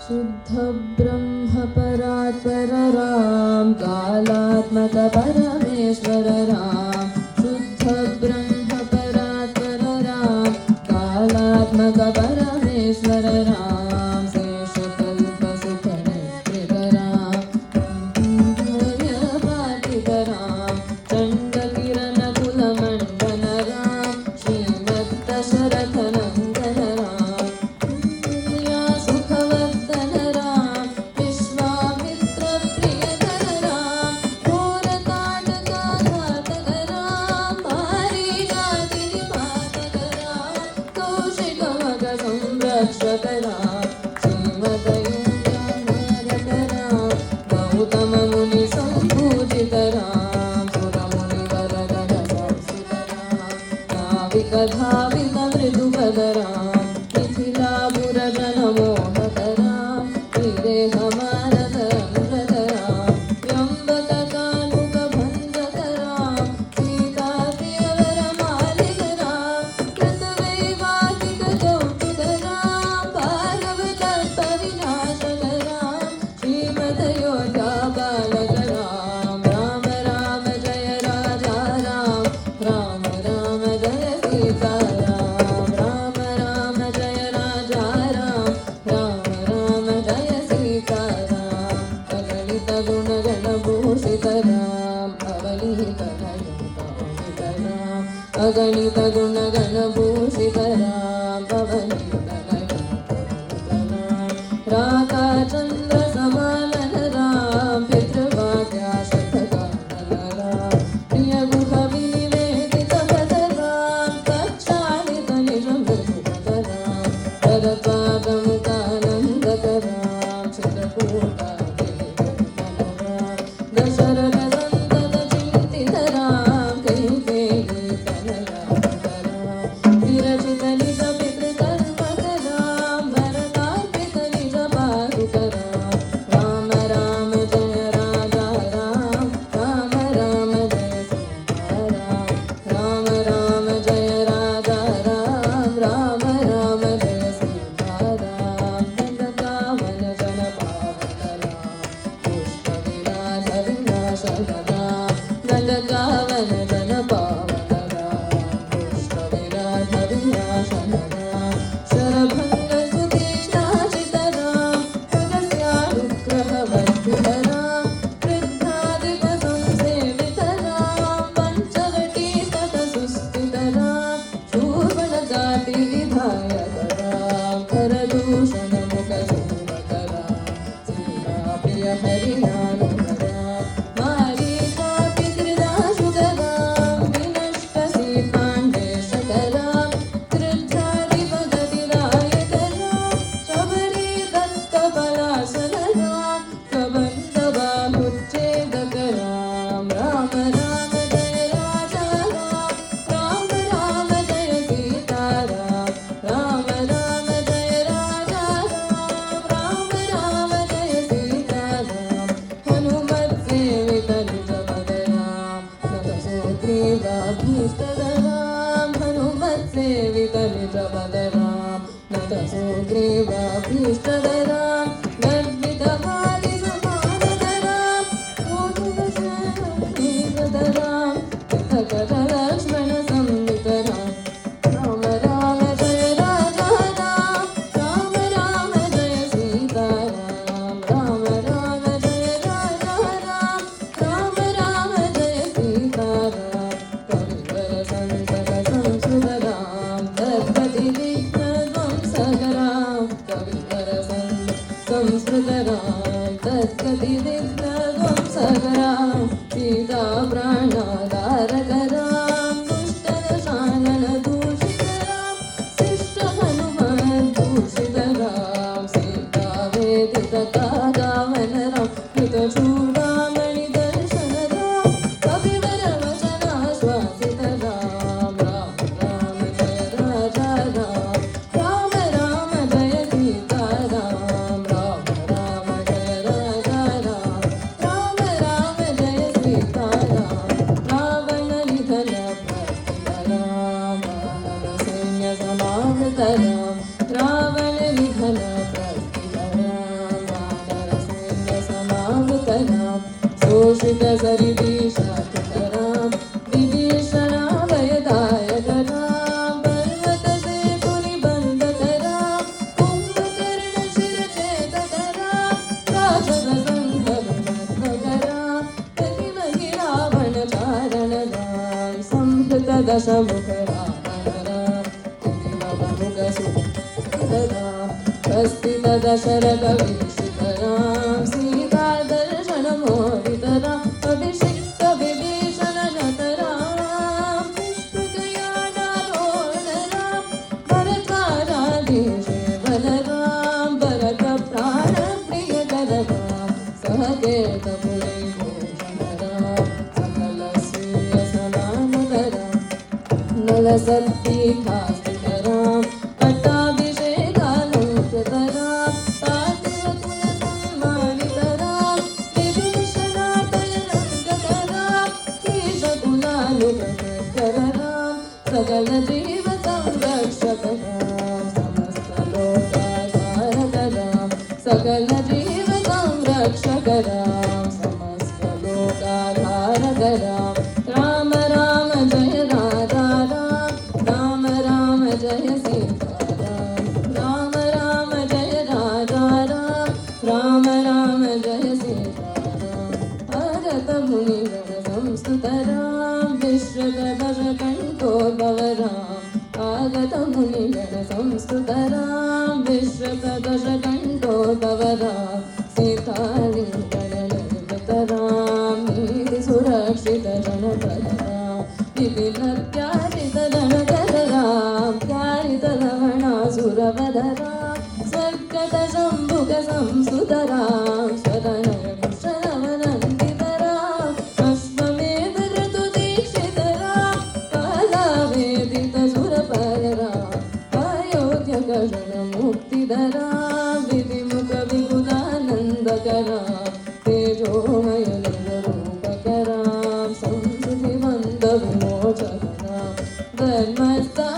शुद्धब्रह्म परात्पर राम कालात्मक परमेश्वर राम शुद्धब्रह्म परात्पर राम कालात्मक परमेश्वर राम शेषकल्प सुख निश्चित राम पातित राम चण्डकिरण कुलमण्डन राम श्रीमद्दशरथ नन्दन राम सुखवर्धन राम विश्वामित्र प्रियकर राम घोरताटकाघातक राम भारीजाति निपातक राम कौशिकमग संरक्षक राम श्रीमदयुञ्जानारक राम गौतम मुनि सम्पूजित राम सुरमुनिवरगण संस्थित राम नाविक धावित मृदुपद राम मिथिलापुर जनमोहक राम विदेह मानस रंजक राम त्र्यंबक कामुक भंजक राम सीता प्रियवर मालिक राम कृतवैवाहिक कौतुक राम भार्गव तत्व विनाशक राम श्रीमदयोध्या बालक राम राम राम जय राजा राम राम राम जय सीता राम राम राम जय राजा राम राम राम जय सीता राम अगणित गुणगण भूषित राम अवनीत नयनामित राम अगणित गुणगण भूषित राम अवनीत नयनामित राम राका चंद्र समानन राम पितृवाक्याशतकानन राम प्रिय गुह विनिवेदित पद राम तच्छालित निज मृदुपद राम भरद्वाजमुखानन्दक राम चित्रकूटादिनिकेतन राम दशरथ सन्तत चिन्तित राम कैकेयी तनयापक राम विरचित निज पितृकर्मक राम भरतार्पित निज पादुक राम राम जय राजा राम राम राम जय सीता राम राम जय राजा राम राम राम जय सीता राम नंदकावन जन पावक राम पुष्प विराज विनाशक राम नंदकावन जन पावक राम पुष्प विराज विनाशक राम शरभंग सुतीक्ष्णाचित राम खगस्यानुग्रह वर्धित राम वृद्धादिप संसेवित राम पंचवटी तत सुस्थित राम शूर्पणखाति विधायक राम करदूषण मुख सेवक राम सीता प्रिय हरिनामक राम मारीचापि त्रिदाशुक राम विनष्ट सीतान्वेषक राम क्रुद्धाधिप गतिदायक राम शबरी दत्त पलाशल राम कबंध बाहुच्छेदक राम राम राम जय राजा राम राम राम जय सीता राम राम राम जय राजा राम राम राम जय सीता राम हनुमत सेवित निज पद राम नत सुग्रीवाभीष्टद राम हनुमत सेवित निज पद राम नत सुग्रीवाभीष्टद राम गर्भित भारि समानद राम कोटिवशैकद राम कृतकर लक्ष्मण संवित राम राम राम जय राजा राम राम राम जय सीता राम राम राम जय राजा राम राम राम जय सीता राम कविवर संतत संस्कृत राम तत्पति विघ्न ध्वंसक राम कविवर संस्कृत राम तत्पति विघ्न ध्वंसक राम सीता प्राणाधारक राम दुष्ट दशानन दूषित राम शिष्ट हनुमान दूषित राम सीता वेदित कागावन राम कृत चूड़ामणि दर्शन राम कविवर वचनाश्वासित राम राम राम जय राजा राम राम राम जय सीता राम राम राम जय राजा राम राम राम जय सीता राम रावण निधन प्रस्थित राम वानर सैन्य समावृत राम रावण निधन प्रस्थित राम विभूषित सरिदीशातरां विभीषणाभयदायकरां पर्वतसेतुनिबन्धकरां कुम्भकर्णशिरच्छेदकरां राक्षससन्धर्मकरां प्रतिमहिरावणचारणरां संहृतदशमुखरावणरां प्रतिममुखसुन्दरां हस्तितदशरथवीक्षितरां सीतादर्शनमोदितराम् अभिषिक्तविभीषणनतरां पुष्पकयानारोहणरां भरताराधीशेवनरां भरतप्राणप्रियकररां सहकेतपुरीभूषणरां सकलस्वीयसमानतरां नलसत्तीर्थास्तिकरां पट्टाभिषेकालङ्कृतरां पार्थिवकुलसम्मानितरां विभीषणातयरङ्गकरां ईशकुलानुगतकरां सकलजीवसंरक्षकरां समस्तलोकाधारकरां सकलजीवसंरक्षकरां समस्तलोकाधारकरां राम राम जय राधा राम राम जय सीताराम राम राम जय राधा राम राम जय सीताराम भरत मुनिगण संस्तुतरां विश्वकदशकण्ठोद्भवरां आगत मुनिगण संस्तुतरां विश्वकदशकण्ठोद्भवरां सीतालिङ्गणनिर्मितरां नीतिसुरक्षितजनपदरां विपिनत्याजितजनकरां त्याजितलवणासुरवदरां स्वर्गतशम्भुकसंस्तुतरां स्वदनयकुशलवनन्दितरां अश्वमेधक्रतुदीक्षितरां कालावेदितसुरपररां अयोध्यकशनमुक्तिधरां विधिमुखविबुधानन्दकरां तेजोमयलिङ्गरूपकरां संस्कृतिवन्दविमोचकरां धर्मस्था